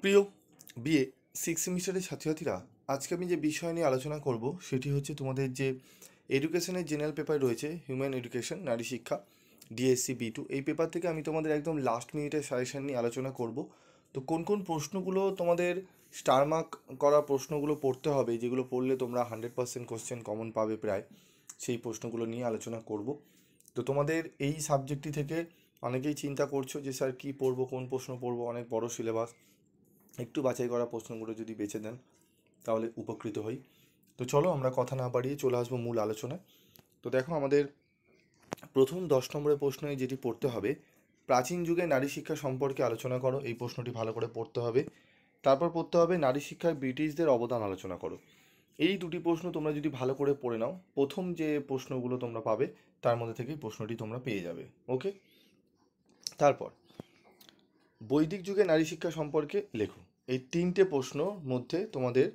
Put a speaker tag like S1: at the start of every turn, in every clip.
S1: প্রিয় BA six সেমিস্টারের ছাত্রছাত্রীরা, আজকে আমি যে বিষয় নিয়ে আলোচনা করব সেটি হচ্ছে তোমাদের যে এডুকেশনের জেনারেল পেপার রয়েছে, হিউম্যান এডুকেশন, নারী শিক্ষা, ডিএসসি B2। এই পেপার থেকে আমি তোমাদের একদম লাস্ট মিনিটের সাজেশন নিয়ে আলোচনা করব। তো কোন কোন প্রশ্নগুলো তোমাদের স্টার মার্ক করা প্রশ্নগুলো পড়তে হবে, যেগুলো পড়লে তোমরা 100% কোশ্চেন কমন পাবে প্রায়, সেই প্রশ্নগুলো নিয়ে আলোচনা করব। তো তোমাদের এই সাবজেক্টটি থেকে অনেকেই চিন্তা করছো যে স্যার কী পড়বো, কোন প্রশ্ন পড়বো, অনেক বড় সিলেবাস, একটু বাছাই করা প্রশ্নগুলো যদি বেছে দেন তাহলে উপকৃত হই। তো চলো আমরা কথা না বাড়িয়ে চলে আসবো মূল আলোচনায়। তো দেখো, আমাদের প্রথম 10 নম্বরের প্রশ্নে যেটি পড়তে হবে, প্রাচীন যুগে নারী শিক্ষা সম্পর্কে আলোচনা করো। এই প্রশ্নটি ভালো করে পড়তে হবে। তারপর পড়তে হবে নারী শিক্ষায় ব্রিটিশদের অবদান আলোচনা করো। এই দুটি প্রশ্ন তোমরা যদি ভালো করে পড়ে নাও, প্রথম যে প্রশ্নগুলো তোমরা পাবে তার মধ্যে থেকেই প্রশ্নটি তোমরা পেয়ে যাবে। ওকে। তারপর বৈদিক যুগে নারী শিক্ষা সম্পর্কে লেখো। এই তিনটে প্রশ্ন মধ্যে তোমাদের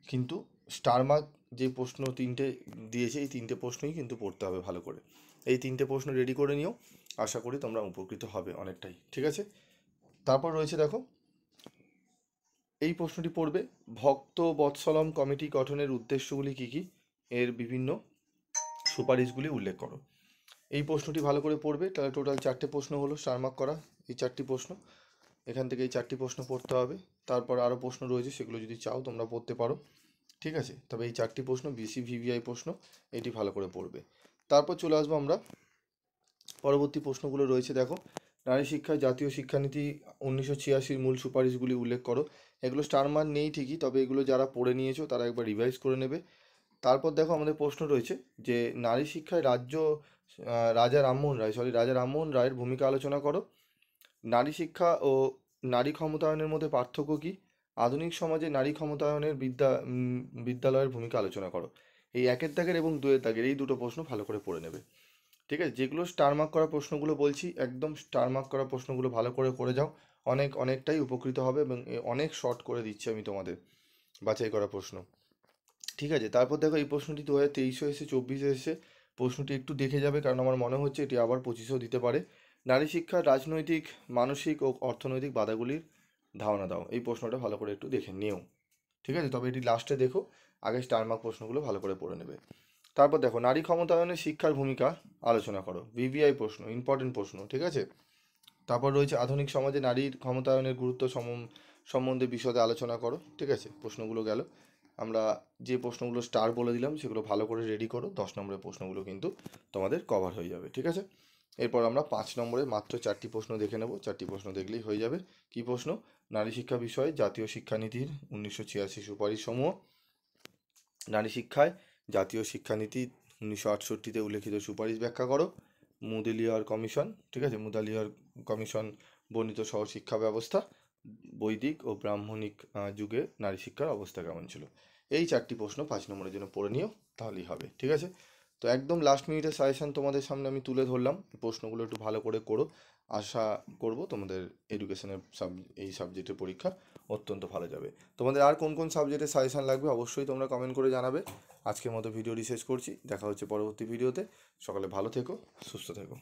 S1: কিন্তু স্টার মার্ক যে প্রশ্ন তিনটে দিয়েছে, এই তিনটে প্রশ্নই কিন্তু পড়তে হবে ভালো করে। এই তিনটে প্রশ্ন রেডি করে নিও, আশা করি তোমরা উপকৃত হবে অনেকটাই। ঠিক আছে। তারপর রয়েছে দেখো, এই প্রশ্নটি পড়বে, ভক্ত বৎসলম কমিটি গঠনের উদ্দেশ্যগুলি কী কী, এর বিভিন্ন সুপারিশগুলি উল্লেখ করো। এই প্রশ্নটি ভালো করে পড়বে। তাহলে টোটাল 4টে প্রশ্ন হলো স্টার মার্ক করা, এই 4টি প্রশ্ন। এখান থেকে এই 4টি প্রশ্ন পড়তে হবে। তারপর আরও প্রশ্ন রয়েছে, সেগুলো যদি চাও তোমরা পড়তে পারো। ঠিক আছে। তবে এই 4টি প্রশ্ন BC/VVI প্রশ্ন, এটি ভালো করে পড়বে। তারপর চলে আসবো আমরা পরবর্তী প্রশ্নগুলো রয়েছে। দেখো, নারী শিক্ষায় জাতীয় শিক্ষানীতি 1986-র মূল সুপারিশগুলি উল্লেখ করো। এগুলো স্টার মার্ক নেই ঠিকই, তবে এগুলো যারা পড়ে নিয়েছো তারা একবার রিভাইজ করে নেবে। তারপর দেখো, আমাদের প্রশ্ন রয়েছে যে নারী শিক্ষায় রাজা রামমোহন রায়ের ভূমিকা আলোচনা করো। নারী শিক্ষা ও নারী ক্ষমতায়নের মধ্যে পার্থক্য কী? আধুনিক সমাজে নারী ক্ষমতায়নের বিদ্যালয়ের ভূমিকা আলোচনা করো। এই 1-এর দাগের এবং 2-এর দাগের এই দুটো প্রশ্ন ভালো করে পড়ে নেবে। ঠিক আছে। যেগুলো স্টার মার্ক করা প্রশ্নগুলো বলছি, একদম স্টার মার্ক করা প্রশ্নগুলো ভালো করে যাও, অনেকটাই উপকৃত হবে। এবং অনেক শর্ট করে দিচ্ছি আমি তোমাদের বাছাই করা প্রশ্ন। ঠিক আছে। তারপর দেখো, এই প্রশ্নটি 2023-এ এসে 24-এ এসে, প্রশ্নটি একটু দেখে যাবে, কারণ আমার মনে হচ্ছে এটি আবার 25-এও দিতে পারে। নারী শিক্ষার রাজনৈতিক, মানসিক ও অর্থনৈতিক বাধাগুলির ধারণা দাও। এই প্রশ্নটা ভালো করে একটু দেখে নিও। ঠিক আছে। তবে এটি লাস্টে দেখো, আগে স্টার মার্ক প্রশ্নগুলো ভালো করে পড়ে নেবে। তারপর দেখো, নারী ক্ষমতায়নে শিক্ষার ভূমিকা আলোচনা করো। VVI প্রশ্ন, ইম্পর্টেন্ট প্রশ্ন। ঠিক আছে। তারপর রয়েছে আধুনিক সমাজে নারীর ক্ষমতায়নের গুরুত্ব সম্বন্ধে বিশদে আলোচনা করো। ঠিক আছে, প্রশ্নগুলো গেল। আমরা যে প্রশ্নগুলো স্টার বলে দিলাম সেগুলো ভালো করে রেডি করো, 10 নম্বরের প্রশ্নগুলো কিন্তু তোমাদের কভার হয়ে যাবে। ঠিক আছে। এরপর আমরা 5 নম্বরে মাত্র 4টি প্রশ্ন দেখে নেব। 4টি প্রশ্ন দেখলেই হয়ে যাবে। কি প্রশ্ন? নারী শিক্ষা বিষয়ে জাতীয় শিক্ষানীতির 1986 সুপারিশসমূহ, নারী শিক্ষায় জাতীয় শিক্ষানীতি 1968-তে উল্লেখিত সুপারিশ ব্যাখ্যা করো, মুদালিয়ার কমিশন, ঠিক আছে, মুদালিয়ার কমিশন বর্ণিত সহশিক্ষা ব্যবস্থা, বৈদিক ও ব্রাহ্মণিক যুগে নারী শিক্ষার অবস্থা কেমন ছিল। এই 4টি প্রশ্ন 5 নম্বরের জন্য পড়ে নিও, তাহলেই হবে। ঠিক আছে। তো একদম লাস্ট মিনিটের সাজেশন তোমাদের সামনে আমি তুলে ধরলাম। প্রশ্নগুলো একটু ভালো করে করো, আশা করব তোমাদের এডুকেশনের এই সাবজেক্টের পরীক্ষা অত্যন্ত ভালো যাবে। তোমাদের আর কোন কোন সাবজেক্টের সাজেশন লাগবে অবশ্যই তোমরা কমেন্ট করে জানাবে। আজকের মতো ভিডিওটি শেষ করছি, দেখা হচ্ছে পরবর্তী ভিডিওতে। সকালে ভালো থেকো, সুস্থ থেকো।